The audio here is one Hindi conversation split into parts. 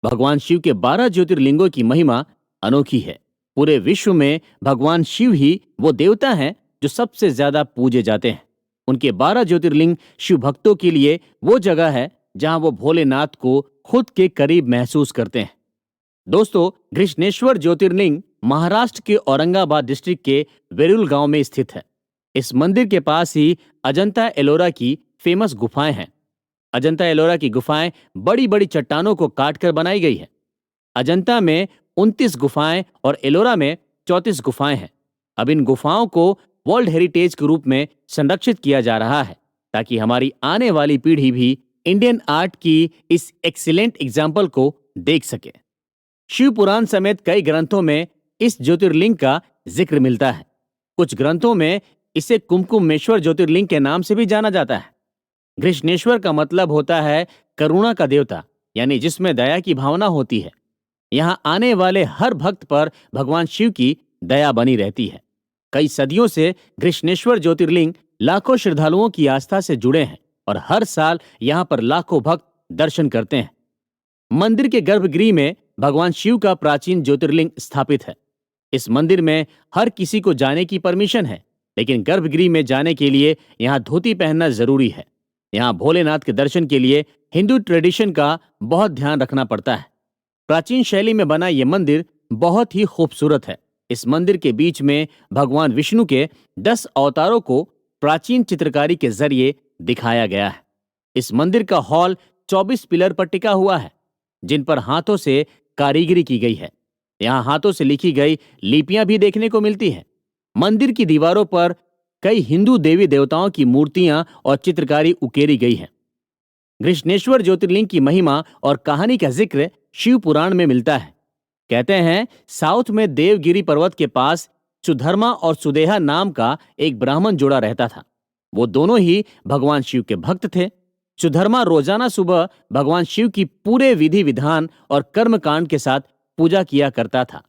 भगवान शिव के 12 ज्योतिर्लिंगों की महिमा अनोखी है। पूरे विश्व में भगवान शिव ही वो देवता हैं जो सबसे ज्यादा पूजे जाते हैं। उनके 12 ज्योतिर्लिंग शिव भक्तों के लिए वो जगह है जहां वो भोलेनाथ को खुद के करीब महसूस करते हैं। दोस्तों, घृष्णेश्वर ज्योतिर्लिंग महाराष्ट्र के औरंगाबाद डिस्ट्रिक्ट के वेरुल गांव में स्थित है। इस मंदिर के पास ही अजंता एलोरा की फेमस गुफाएं हैं। अजंता एलोरा की गुफाएं बड़ी बड़ी चट्टानों को काटकर बनाई गई है। अजंता में 29 गुफाएं और एलोरा में 34 गुफाएं हैं। अब इन गुफाओं को वर्ल्ड हेरिटेज के रूप में संरक्षित किया जा रहा है ताकि हमारी आने वाली पीढ़ी भी इंडियन आर्ट की इस एक्सीलेंट एग्जाम्पल को देख सके। शिव पुराण समेत कई ग्रंथों में इस ज्योतिर्लिंग का जिक्र मिलता है। कुछ ग्रंथों में इसे कुमकुमेश्वर ज्योतिर्लिंग के नाम से भी जाना जाता है। घृष्णेश्वर का मतलब होता है करुणा का देवता, यानी जिसमें दया की भावना होती है। यहाँ आने वाले हर भक्त पर भगवान शिव की दया बनी रहती है। कई सदियों से घृष्णेश्वर ज्योतिर्लिंग लाखों श्रद्धालुओं की आस्था से जुड़े हैं और हर साल यहाँ पर लाखों भक्त दर्शन करते हैं। मंदिर के गर्भगृह में भगवान शिव का प्राचीन ज्योतिर्लिंग स्थापित है। इस मंदिर में हर किसी को जाने की परमिशन है, लेकिन गर्भगृह में जाने के लिए यहाँ धोती पहनना जरूरी है। यहाँ भोलेनाथ के दर्शन के लिए हिंदू ट्रेडिशन का बहुत ध्यान रखना पड़ता है। प्राचीन शैली में बना यह मंदिर बहुत ही खूबसूरत है। इस मंदिर के बीच में भगवान विष्णु के 10 अवतारों को प्राचीन चित्रकारी के जरिए दिखाया गया है। इस मंदिर का हॉल 24 पिलर पर टिका हुआ है, जिन पर हाथों से कारीगरी की गई है। यहाँ हाथों से लिखी गई लिपियां भी देखने को मिलती हैं। मंदिर की दीवारों पर कई हिंदू देवी देवताओं की मूर्तियां और चित्रकारी उकेरी गई है। घृष्णेश्वर ज्योतिर्लिंग की महिमा और कहानी का जिक्र शिव पुराण में मिलता है। कहते हैं साउथ में देवगिरी पर्वत के पास सुधर्मा और सुदेहा नाम का एक ब्राह्मण जोड़ा रहता था। वो दोनों ही भगवान शिव के भक्त थे। सुधर्मा रोजाना सुबह भगवान शिव की पूरे विधि विधान और कर्म कांड के साथ पूजा किया करता था।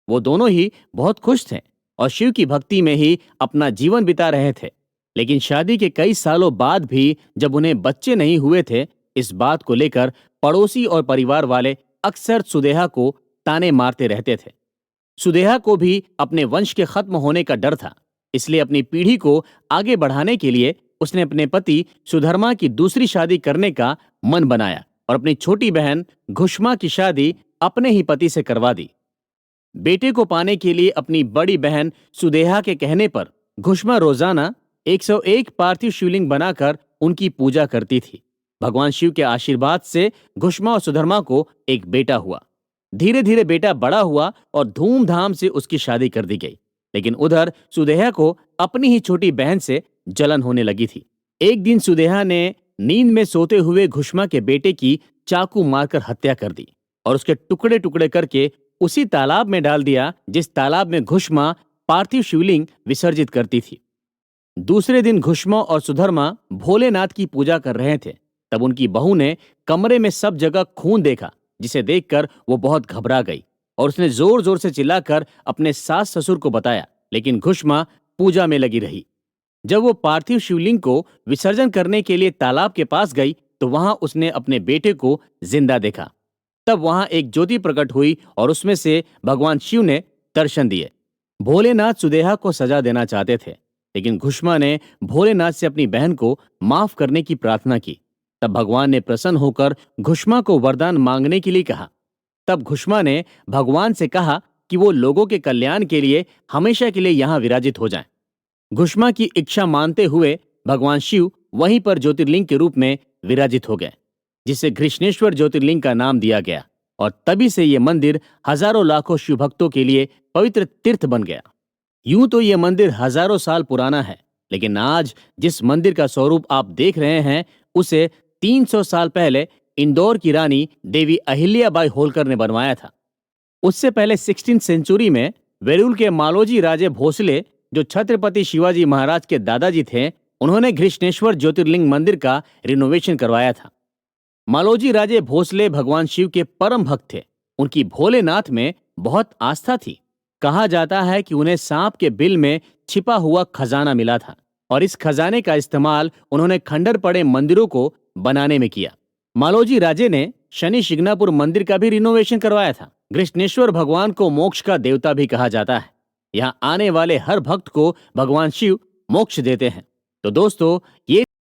वो दोनों ही बहुत खुश थे और शिव की भक्ति में ही अपना जीवन बिता रहे थे। लेकिन शादी के कई सालों बाद भी जब उन्हें बच्चे नहीं हुए थे, इस बात को लेकर पड़ोसी और परिवार वाले अक्सर सुदेहा को ताने मारते रहते थे। सुदेहा को भी अपने वंश के खत्म होने का डर था, इसलिए अपनी पीढ़ी को आगे बढ़ाने के लिए उसने अपने पति सुधर्मा की दूसरी शादी करने का मन बनाया और अपनी छोटी बहन घुष्मा की शादी अपने ही पति से करवा दी। बेटे को पाने के लिए अपनी बड़ी बहन सुदेहा के कहने पर घुष्मा रोजाना 101 पार्थिव शिवलिंग बनाकर उनकी पूजा करती थी। भगवान शिव के आशीर्वाद से घुष्मा और सुधर्मा को एक बेटा हुआ। धीरे धीरे बेटा बड़ा हुआ और धूमधाम से उसकी शादी कर दी गई। लेकिन उधर सुदेहा को अपनी ही छोटी बहन से जलन होने लगी थी। एक दिन सुदेहा ने नींद में सोते हुए घुष्मा के बेटे की चाकू मारकर हत्या कर दी और उसके टुकड़े टुकड़े करके उसी तालाब में डाल दिया जिस तालाब में घुष्मा पार्थिव शिवलिंग विसर्जित करती थी। दूसरे दिन घुष्मा और सुधर्मा भोलेनाथ की पूजा कर रहे थे। तब उनकी बहू ने कमरे में सब जगह खून देखा, जिसे देखकर वो बहुत घबरा गई और उसने जोर जोर से चिल्लाकर अपने सास ससुर को बताया। लेकिन घुष्मा पूजा में लगी रही। जब वो पार्थिव शिवलिंग को विसर्जन करने के लिए तालाब के पास गई तो वहां उसने अपने बेटे को जिंदा देखा। तब वहां एक ज्योति प्रकट हुई और उसमें से भगवान शिव ने दर्शन दिए। भोलेनाथ सुदेहा को सजा देना चाहते थे, लेकिन घुष्मा ने भोलेनाथ से अपनी बहन को माफ करने की प्रार्थना की। तब भगवान ने प्रसन्न होकर घुष्मा को वरदान मांगने के लिए कहा। तब घुष्मा ने भगवान से कहा कि वो लोगों के कल्याण के लिए हमेशा के लिए यहाँ विराजित हो जाएं। घुष्मा की इच्छा मानते हुए भगवान शिव वहीं पर ज्योतिर्लिंग के रूप में विराजित हो गए, जिसे घृष्णेश्वर ज्योतिर्लिंग का नाम दिया गया और तभी से ये मंदिर हजारों लाखों शिव भक्तों के लिए पवित्र तीर्थ बन गया। यूं तो ये मंदिर हजारों साल पुराना है, लेकिन आज जिस मंदिर का स्वरूप आप देख रहे हैं उसे 300 साल पहले इंदौर की रानी देवी अहिल्याबाई होलकर ने बनवाया था। उससे पहले 16वीं सेंचुरी में वेरुल के मालोजी राजे भोसले, जो छत्रपति शिवाजी महाराज के दादाजी थे, उन्होंने घृष्णेश्वर ज्योतिर्लिंग मंदिर का रिनोवेशन करवाया था। मालोजी राजे भोसले भगवान शिव के परम भक्त थे। उनकी भोलेनाथ में बहुत आस्था थी। कहा जाता है कि उन्हें सांप के बिल में छिपा हुआ खजाना मिला था और इस खजाने का इस्तेमाल उन्होंने खंडर पड़े मंदिरों को बनाने में किया। मालोजी राजे ने शनि शिंगणापुर मंदिर का भी रिनोवेशन करवाया था। कृष्णेश्वर भगवान को मोक्ष का देवता भी कहा जाता है। यहाँ आने वाले हर भक्त को भगवान शिव मोक्ष देते हैं। तो दोस्तों, ये